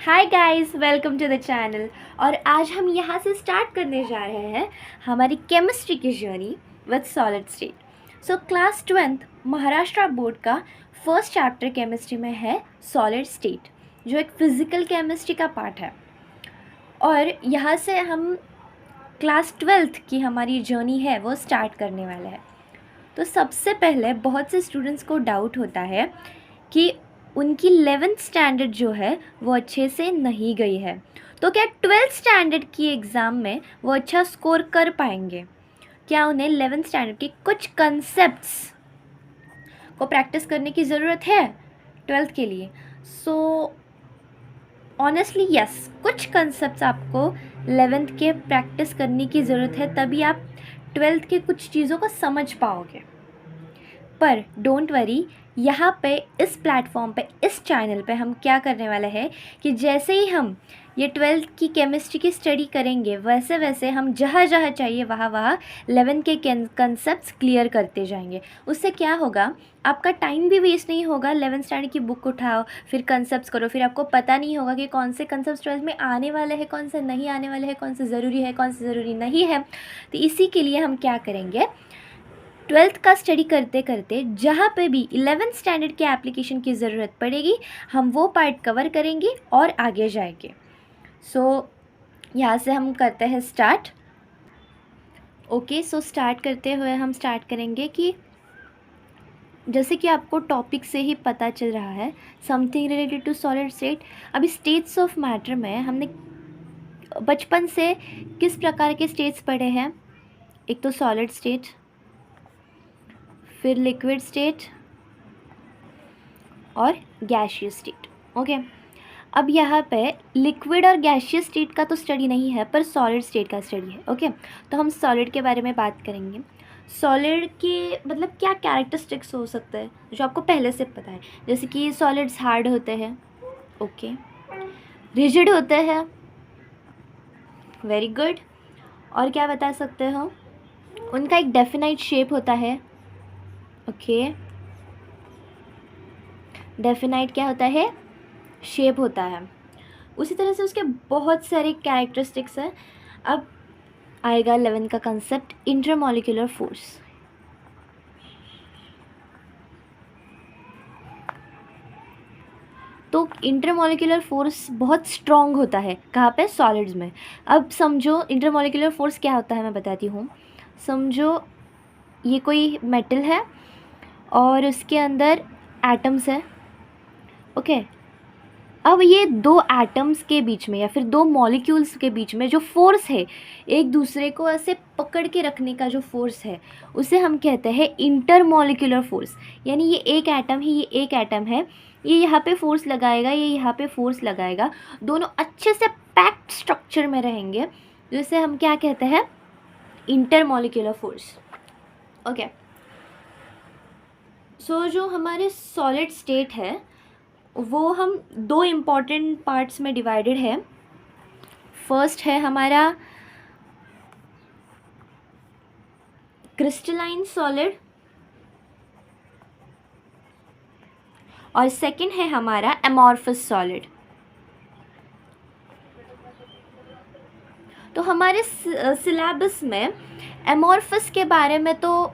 Hi guys, welcome to the channel. और आज हम यहाँ से स्टार्ट करने जा रहे हैं हमारी केमिस्ट्री की journey with solid state. So class 12th Maharashtra board का फर्स्ट चैप्टर केमिस्ट्री में है सॉलिड स्टेट, जो एक फिज़िकल केमिस्ट्री का पार्ट है। और यहाँ से हम क्लास 12th की हमारी जर्नी है वो स्टार्ट करने वाला है। तो सबसे पहले बहुत से स्टूडेंट्स को डाउट होता है कि उनकी 11th स्टैंडर्ड जो है वो अच्छे से नहीं गई है, तो क्या 12th स्टैंडर्ड की एग्ज़ाम में वो अच्छा स्कोर कर पाएंगे? क्या उन्हें 11th स्टैंडर्ड के कुछ कंसेप्ट्स को प्रैक्टिस करने की ज़रूरत है 12th के लिए? सो ऑनेस्टली यस, कुछ कंसेप्ट्स आपको 11th के प्रैक्टिस करने की ज़रूरत है, तभी आप 12th के कुछ चीज़ों को समझ पाओगे। पर डोंट वरी, यहाँ पे इस प्लेटफॉर्म पे, इस चैनल पे हम क्या करने वाले हैं कि जैसे ही हम ये 12th की केमिस्ट्री की स्टडी करेंगे, वैसे वैसे हम जहाँ जहाँ चाहिए वहाँ 11th के कंसेप्ट्स क्लियर करते जाएंगे। उससे क्या होगा, आपका टाइम भी वेस्ट नहीं होगा। 11th स्टैंडर्ड की बुक उठाओ, फिर कंसेप्ट्स करो, फिर आपको पता नहीं होगा कि कौन से कंसेप्ट्स 12th में आने वाले हैं, कौन से नहीं आने वाले हैं, कौन से ज़रूरी है, कौन से ज़रूरी नहीं है। तो इसी के लिए हम क्या करेंगे, 12th का स्टडी करते करते जहाँ पे भी 11th स्टैंडर्ड के एप्लीकेशन की ज़रूरत पड़ेगी, हम वो पार्ट कवर करेंगे और आगे जाएंगे। सो यहाँ से हम करते हैं स्टार्ट। ओके, सो स्टार्ट करते हुए हम स्टार्ट करेंगे कि जैसे कि आपको टॉपिक से ही पता चल रहा है, something related to solid state. अभी स्टेट्स ऑफ मैटर में हमने बचपन से किस प्रकार के स्टेट्स पढ़े हैं? एक तो सॉलिड स्टेट, फिर लिक्विड स्टेट और गैशियस स्टेट। ओके, अब यहाँ पे लिक्विड और गैशियस स्टेट का तो स्टडी नहीं है, पर सॉलिड स्टेट का स्टडी है। ओके, तो हम सॉलिड के बारे में बात करेंगे। सॉलिड के मतलब क्या कैरेक्टरिस्टिक्स हो सकते हैं जो आपको पहले से पता है? जैसे कि सॉलिड्स हार्ड होते हैं, ओके, रिजिड होते हैं, वेरी गुड। और क्या बता सकते हो? उनका एक डेफिनाइट शेप होता है, ओके, डेफिनाइट क्या होता है? शेप होता है। उसी तरह से उसके बहुत सारे कैरेक्टरिस्टिक्स हैं। अब आएगा 11th का कंसेप्ट, इंटरमॉलिक्यूलर फोर्स। तो इंटरमॉलिक्यूलर फोर्स बहुत स्ट्रॉन्ग होता है, कहाँ पे? सॉलिड्स में। अब समझो इंटरमॉलिक्यूलर फोर्स क्या होता है, मैं बताती हूँ। समझो ये कोई मेटल है और उसके अंदर एटम्स है, ओके। अब ये दो एटम्स के बीच में या फिर दो मॉलिक्यूल्स के बीच में जो फोर्स है, एक दूसरे को ऐसे पकड़ के रखने का जो फोर्स है, उसे हम कहते हैं इंटरमॉलिक्यूलर फोर्स। यानी ये एक एटम है, ये एक एटम है, ये यहाँ पे फोर्स लगाएगा, ये यहाँ पे फोर्स लगाएगा, दोनों अच्छे से पैक्ड स्ट्रक्चर में रहेंगे, जिसे हम क्या कहते हैं? Intermolecular force. ओके, सो जो हमारे सॉलिड स्टेट है वो हम दो इम्पॉर्टेंट पार्ट्स में डिवाइडेड है। फर्स्ट है हमारा क्रिस्टलाइन सॉलिड और सेकंड है हमारा एमॉर्फस सॉलिड। तो हमारे सिलेबस में एमॉर्फस के बारे में तो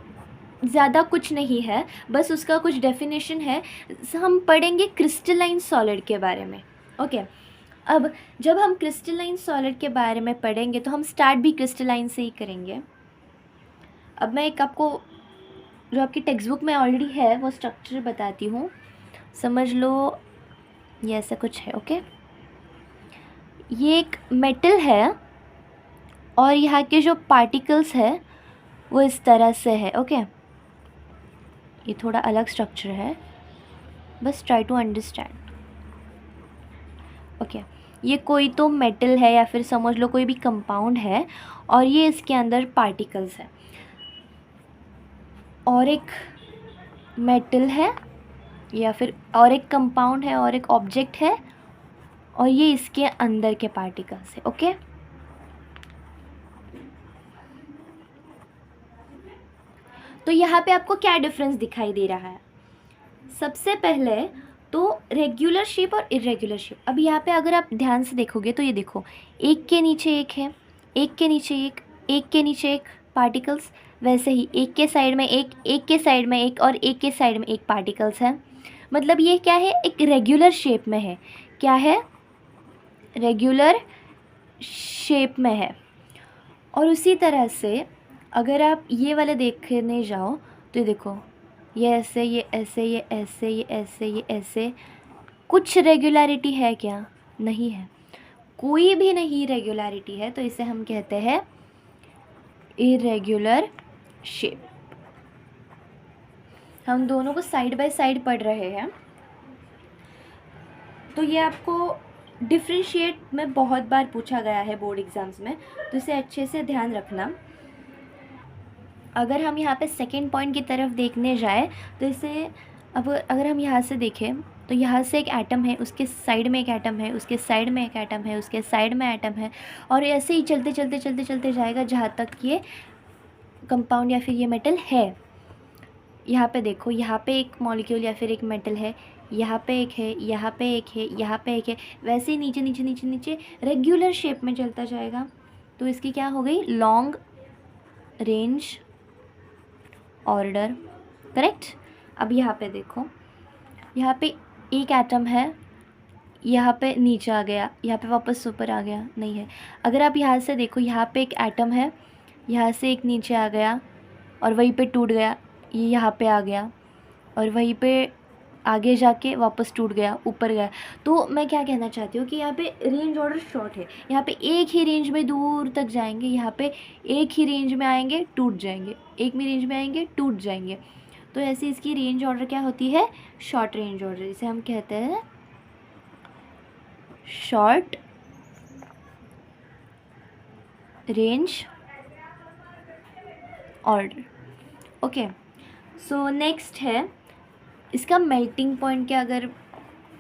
ज़्यादा कुछ नहीं है, बस उसका कुछ डेफिनेशन है। हम पढ़ेंगे क्रिस्टलाइन सॉलिड के बारे में। ओके, अब जब हम क्रिस्टलाइन सॉलिड के बारे में पढ़ेंगे तो हम स्टार्ट भी क्रिस्टलाइन से ही करेंगे। अब मैं एक आपको जो आपकी टेक्स्ट बुक में ऑलरेडी है वो स्ट्रक्चर बताती हूँ, समझ लो। ये ऐसा कुछ है, ओके। ये एक मेटल है और यहाँ के जो पार्टिकल्स है वो इस तरह से है, ओके। ये थोड़ा अलग स्ट्रक्चर है, बस ट्राई टू अंडरस्टैंड। ओके, ये कोई तो मेटल है या फिर समझ लो कोई भी कंपाउंड है और ये इसके अंदर पार्टिकल्स है, और एक मेटल है या फिर और एक कंपाउंड है और एक ऑब्जेक्ट है, और ये इसके अंदर के पार्टिकल्स है, ओके। तो यहाँ पे आपको क्या डिफरेंस दिखाई दे रहा है? सबसे पहले तो रेगुलर शेप और इरेगुलर शेप, अब यहाँ पे अगर आप ध्यान से देखोगे तो ये देखो, एक के नीचे एक है, एक के नीचे एक के नीचे एक पार्टिकल्स, वैसे ही एक के साइड में एक के साइड में एक और एक के साइड में एक पार्टिकल्स है। मतलब ये क्या है, एक रेगुलर शेप में है। क्या है, रेगुलर शेप में है। और उसी तरह से अगर आप ये वाले देखने जाओ तो ये देखो, ये ऐसे, ये ऐसे, ये ऐसे, ये ऐसे, ये ऐसे, कुछ रेगुलरिटी है क्या? नहीं है, कोई भी नहीं रेगुलरिटी है, तो इसे हम कहते हैं इरेगुलर शेप। हम दोनों को साइड बाय साइड पढ़ रहे हैं, तो ये आपको डिफ्रेंशिएट में बहुत बार पूछा गया है बोर्ड एग्जाम्स में, तो इसे अच्छे से ध्यान रखना। अगर हम यहाँ पे सेकेंड पॉइंट की तरफ देखने जाए तो इसे, अब अगर हम यहाँ से देखें तो यहाँ से एक एटम है, उसके साइड में एक एटम है, उसके साइड में एक एटम है, उसके साइड में एटम है, और ऐसे ही चलते चलते चलते चलते जाएगा जहाँ तक ये कंपाउंड या फिर ये मेटल है। यहाँ पे देखो, यहाँ पे एक मॉलिक्यूल या फिर एक मेटल है, यहाँ पे एक है, यहाँ पे एक है, यहाँ पे एक है, वैसे ही नीचे नीचे नीचे नीचे रेगुलर शेप में चलता जाएगा। तो इसकी क्या हो गई, लॉन्ग रेंज ऑर्डर, करेक्ट। अब यहाँ पे देखो, यहाँ पे एक एटम है, यहाँ पे नीचे आ गया, यहाँ पे वापस ऊपर आ गया, नहीं है। अगर आप यहाँ से देखो, यहाँ पे एक एटम है, यहाँ से एक नीचे आ गया और वहीं पे टूट गया, ये यहाँ पे आ गया और वहीं पे आगे जाके वापस टूट गया, ऊपर गया। तो मैं क्या कहना चाहती हूँ कि यहाँ पे रेंज ऑर्डर शॉर्ट है, यहाँ पे एक ही रेंज में दूर तक जाएंगे, यहाँ पे एक ही रेंज में आएंगे, टूट जाएंगे, एक में रेंज में आएंगे, टूट जाएंगे। तो ऐसे इसकी रेंज ऑर्डर क्या होती है, शॉर्ट रेंज ऑर्डर। इसे हम कहते हैं short range order. Okay, so next है इसका मेल्टिंग पॉइंट। क्या, अगर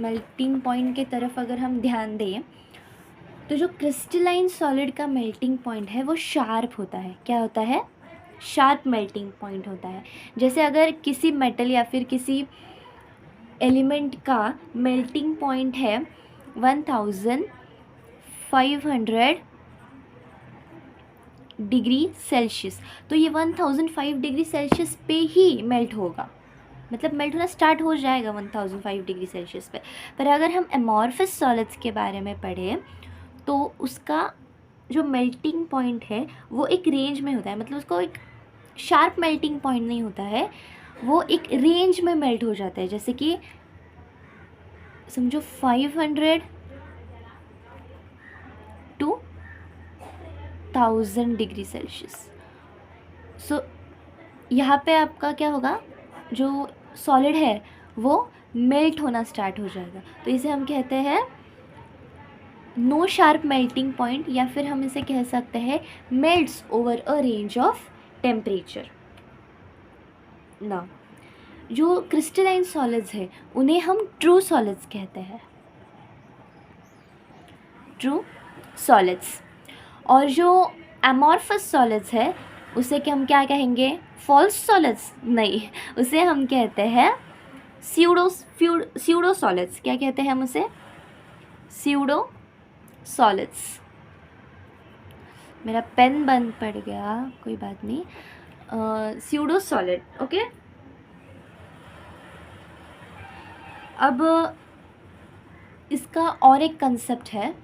मेल्टिंग पॉइंट के तरफ अगर हम ध्यान दें तो जो क्रिस्टलाइन सॉलिड का मेल्टिंग पॉइंट है वो शार्प होता है। क्या होता है, शार्प मेल्टिंग पॉइंट होता है। जैसे अगर किसी मेटल या फिर किसी एलिमेंट का मेल्टिंग पॉइंट है 1500 डिग्री सेल्सियस, तो ये 1005 डिग्री सेल्सियस पे ही मेल्ट होगा, मतलब मेल्ट होना स्टार्ट हो जाएगा 1005 डिग्री सेल्सियस पे। पर अगर हम एमॉर्फस सॉलिड्स के बारे में पढ़ें तो उसका जो मेल्टिंग पॉइंट है वो एक रेंज में होता है, मतलब उसको एक शार्प मेल्टिंग पॉइंट नहीं होता है, वो एक रेंज में मेल्ट हो जाता है। जैसे कि समझो 500 to 1000 डिग्री सेल्सियस। सो यहाँ पे आपका क्या होगा, जो सॉलिड है वो मेल्ट होना स्टार्ट हो जाएगा। तो इसे हम कहते हैं नो शार्प मेल्टिंग पॉइंट, या फिर हम इसे कह सकते हैं melts over a range of temperature. ना, जो क्रिस्टलाइन सॉलिड्स है उन्हें हम ट्रू सॉलिड्स कहते हैं, ट्रू सॉलिड्स। और जो एमॉर्फस सॉलिड्स है उसे हम क्या कहेंगे, फॉल्स सॉलिड्स नहीं, उसे हम कहते हैं स्यूडो सॉलिड्स। क्या कहते हैं हम उसे, स्यूडो सॉलिड्स। मेरा पेन बंद पड़ गया, कोई बात नहीं, स्यूडो सॉलिड। ओके, अब इसका और एक कंसेप्ट है,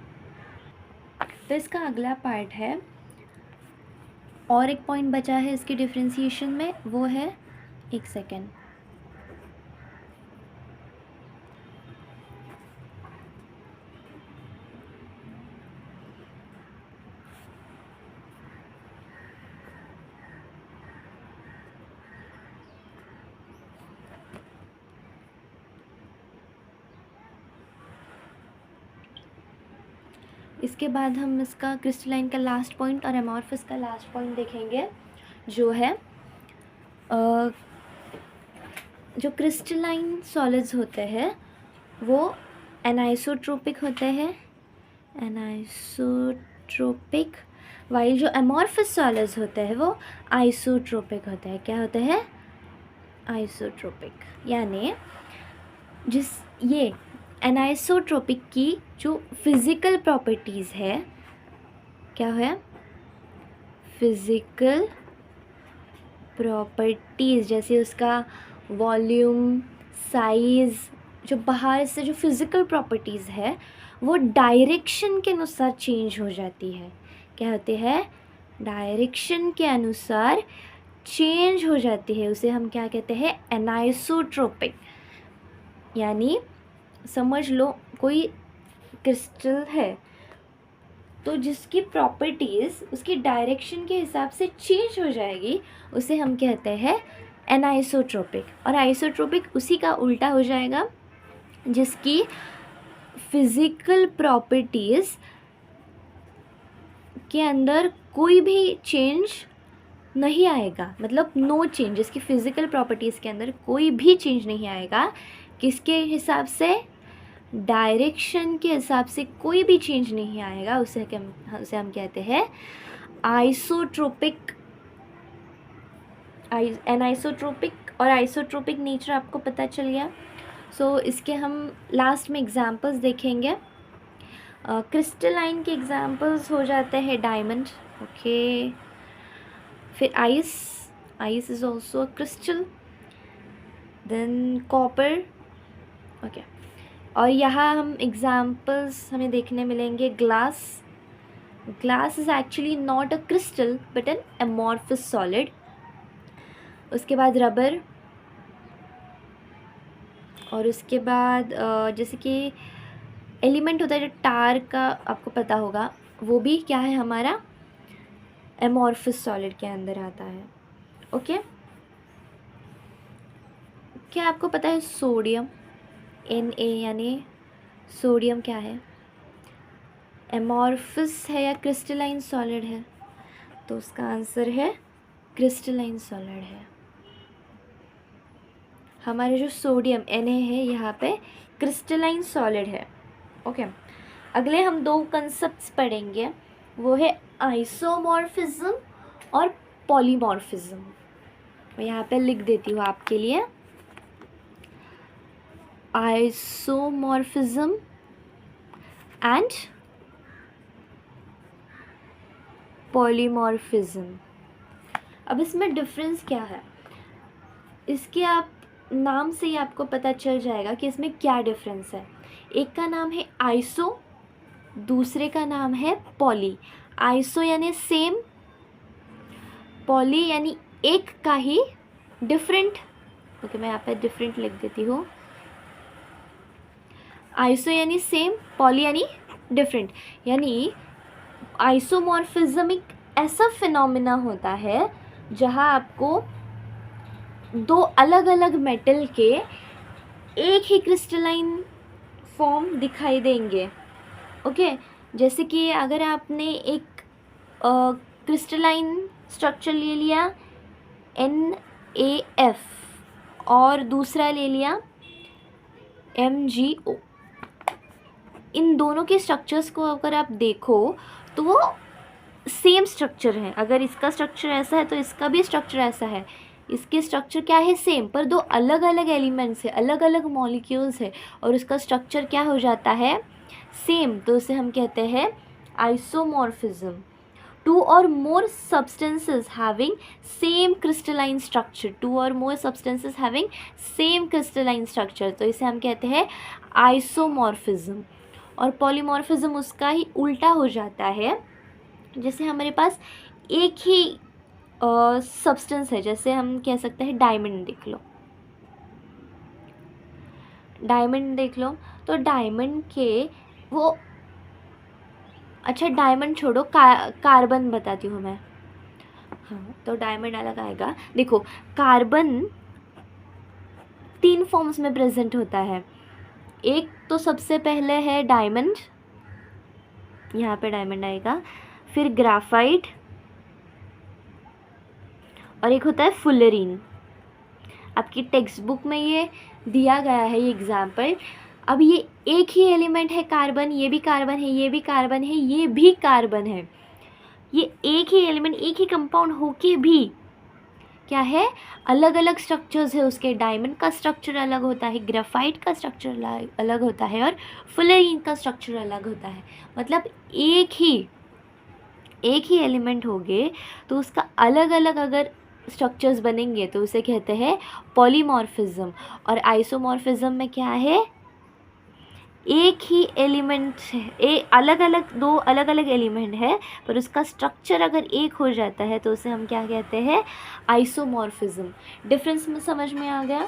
तो इसका अगला पार्ट है, और एक पॉइंट बचा है इसके डिफ्रेंसिएशन में, वो है, एक सेकेंड, इसके बाद हम इसका क्रिस्टलाइन का लास्ट पॉइंट और एमॉर्फस का लास्ट पॉइंट देखेंगे, जो है जो क्रिस्टलाइन सॉलिड्स होते हैं वो एनाइसोट्रोपिक होते हैं, एनाइसोट्रोपिक, वाइल जो एमॉर्फस सॉलिड्स होते हैं वो आइसोट्रोपिक होते हैं। क्या होते हैं, आइसोट्रोपिक। यानी जिस ये एनाइसोट्रोपिक की जो फिज़िकल प्रॉपर्टीज़ है, क्या है, फिज़िकल प्रॉपर्टीज़, जैसे उसका वॉल्यूम, साइज़, जो बाहर से जो फिज़िकल प्रॉपर्टीज़ है वो डायरेक्शन के अनुसार चेंज हो जाती है। क्या होती है, डायरेक्शन के अनुसार चेंज हो जाती है, उसे हम क्या कहते हैं, एनाइसोट्रोपिक। यानी समझ लो कोई क्रिस्टल है तो जिसकी प्रॉपर्टीज़ उसकी डायरेक्शन के हिसाब से चेंज हो जाएगी, उसे हम कहते हैं एनाइसोट्रोपिक। और आइसोट्रोपिक उसी का उल्टा हो जाएगा जिसकी फिज़िकल प्रॉपर्टीज़ के अंदर कोई भी चेंज नहीं आएगा, मतलब नो चेंज, जिसकी फ़िज़िकल प्रॉपर्टीज़ के अंदर कोई भी चेंज नहीं आएगा, किसके हिसाब से, डायरेक्शन के हिसाब से कोई भी चेंज नहीं आएगा, उसे हम कहते हैं आइसोट्रोपिक। एनाइसोट्रोपिक और आइसोट्रोपिक नेचर आपको पता चल गया। सो इसके हम लास्ट में एग्जांपल्स देखेंगे। क्रिस्टलाइन के एग्जांपल्स हो जाते हैं डायमंड, ओके, फिर ice is also a crystal, then copper, okay. और यहाँ हम एग्जांपल्स हमें देखने मिलेंगे glass is actually not a crystal but an amorphous solid. उसके बाद रबर, और उसके बाद जैसे कि एलिमेंट होता है जो टार का, आपको पता होगा, वो भी क्या है, हमारा एमॉर्फस सॉलिड के अंदर आता है, ओके। क्या आपको पता है सोडियम, Na, यानी सोडियम क्या है, एमॉर्फस है या क्रिस्टलाइन सॉलिड है? तो उसका आंसर है क्रिस्टलाइन सॉलिड है। हमारे जो सोडियम Na है यहाँ पे क्रिस्टलाइन सॉलिड है, ओके। अगले हम दो कंसेप्ट्स पढ़ेंगे, वो है आइसोमॉर्फिज्म और पॉलीमॉर्फिज्म। मैं यहाँ पे लिख देती हूँ आपके लिए, आइसोमॉर्फिज्म एंड पॉलीमॉर्फिज्म। अब इसमें डिफरेंस क्या है, इसके आप नाम से ही आपको पता चल जाएगा कि इसमें क्या डिफरेंस है। एक का नाम है आइसो, दूसरे का नाम है पॉली। आइसो यानी सेम, पॉली यानी एक का ही डिफरेंट, ओके, मैं यहाँ पे डिफरेंट लिख देती हूँ। आइसो यानी सेम, पॉली यानी डिफरेंट। यानी आइसोमॉर्फिज्म एक ऐसा फिनोमिना होता है जहाँ आपको दो अलग अलग मेटल के एक ही क्रिस्टलाइन फॉर्म दिखाई देंगे, ओके। जैसे कि अगर आपने एक क्रिस्टलाइन स्ट्रक्चर ले लिया NaF और दूसरा ले लिया MgO, इन दोनों के स्ट्रक्चर्स को अगर आप देखो तो वो सेम स्ट्रक्चर है। अगर इसका स्ट्रक्चर ऐसा है तो इसका भी स्ट्रक्चर ऐसा है, इसके स्ट्रक्चर क्या है, सेम, पर दो अलग अलग एलिमेंट्स है, अलग अलग मॉलिक्यूल्स है और उसका स्ट्रक्चर क्या हो जाता है, सेम, तो उसे हम कहते हैं isomorphism. Two or more substances having same crystalline structure, two or more substances having same crystalline structure, तो इसे हम कहते हैं आइसोमॉर्फिज्म। और पॉलीमॉर्फिज्म उसका ही उल्टा हो जाता है, जैसे हमारे पास एक ही सब्सटेंस है, जैसे हम कह सकते हैं डायमंड देख लो, डायमंड देख लो, तो डायमंड के वो, अच्छा डायमंड छोड़ो, कार्बन बताती हूँ मैं, हाँ, तो डायमंड अलग आएगा। देखो कार्बन 3 फॉर्म्स में प्रेजेंट होता है, एक तो सबसे पहले है डायमंड, यहाँ पे डायमंड आएगा, फिर ग्राफाइट, और एक होता है फुलरीन। आपकी टेक्स्ट बुक में ये दिया गया है ये एग्जाम्पल। अब ये एक ही एलिमेंट है कार्बन, ये भी कार्बन है, ये भी कार्बन है, ये भी कार्बन है, ये एक ही एलिमेंट, एक ही कंपाउंड होके भी क्या है, अलग अलग स्ट्रक्चर्स है उसके। डायमंड का स्ट्रक्चर अलग होता है, ग्रेफाइट का स्ट्रक्चर अलग होता है, और फुलेरीन का स्ट्रक्चर अलग होता है। मतलब एक ही एलिमेंट हो गए तो उसका अलग अलग अगर स्ट्रक्चर्स बनेंगे तो उसे कहते हैं पॉलीमॉर्फिज्म। और आइसोमॉर्फिज्म में क्या है, एक ही एलिमेंट है, अलग अलग दो अलग अलग एलिमेंट है पर उसका स्ट्रक्चर अगर एक हो जाता है तो उसे हम क्या कहते हैं, आइसोमॉर्फिज्म। डिफरेंस में समझ में आ गया।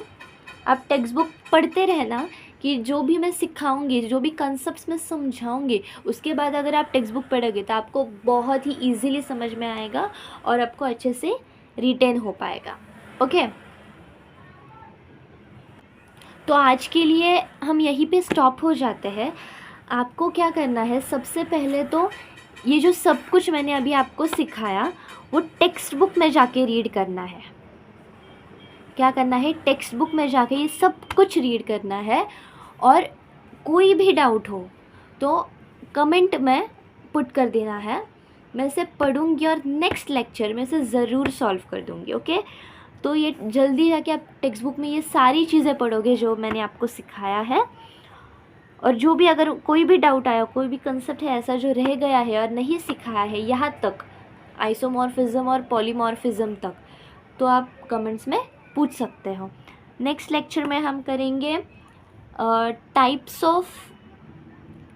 आप टेक्स्ट बुक पढ़ते रहना कि जो भी मैं सिखाऊंगी, जो भी कंसेप्ट्स मैं समझाऊंगी, उसके बाद अगर आप टेक्स्ट बुक पढ़ोगे तो आपको बहुत ही ईजीली समझ में आएगा और आपको अच्छे से रिटेन हो पाएगा। ओके, तो आज के लिए हम यहीं पे स्टॉप हो जाते हैं। आपको क्या करना है, सबसे पहले तो ये जो सब कुछ मैंने अभी आपको सिखाया वो टेक्स्ट बुक में जाके रीड करना है। क्या करना है, टेक्स्ट बुक में जाके ये सब कुछ रीड करना है। और कोई भी डाउट हो तो कमेंट में पुट कर देना है, मैं इसे पढ़ूंगी और नेक्स्ट लेक्चर में इसे ज़रूर सॉल्व कर दूंगी। ओके, तो ये जल्दी जाके आप टेक्स्ट बुक में ये सारी चीज़ें पढ़ोगे जो मैंने आपको सिखाया है। और जो भी अगर कोई भी डाउट आया, कोई भी कंसेप्ट है ऐसा जो रह गया है और नहीं सिखाया है यहाँ तक, आइसोमॉर्फिज्म और पॉलीमॉर्फिज्म तक, तो आप कमेंट्स में पूछ सकते हो। नेक्स्ट लेक्चर में हम करेंगे टाइप्स ऑफ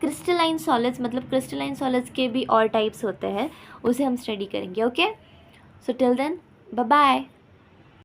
क्रिस्टलाइन सॉलिड्स, मतलब क्रिस्टलाइन सॉलिड्स के भी और टाइप्स होते हैं, उसे हम स्टडी करेंगे। Okay, so till then bye bye.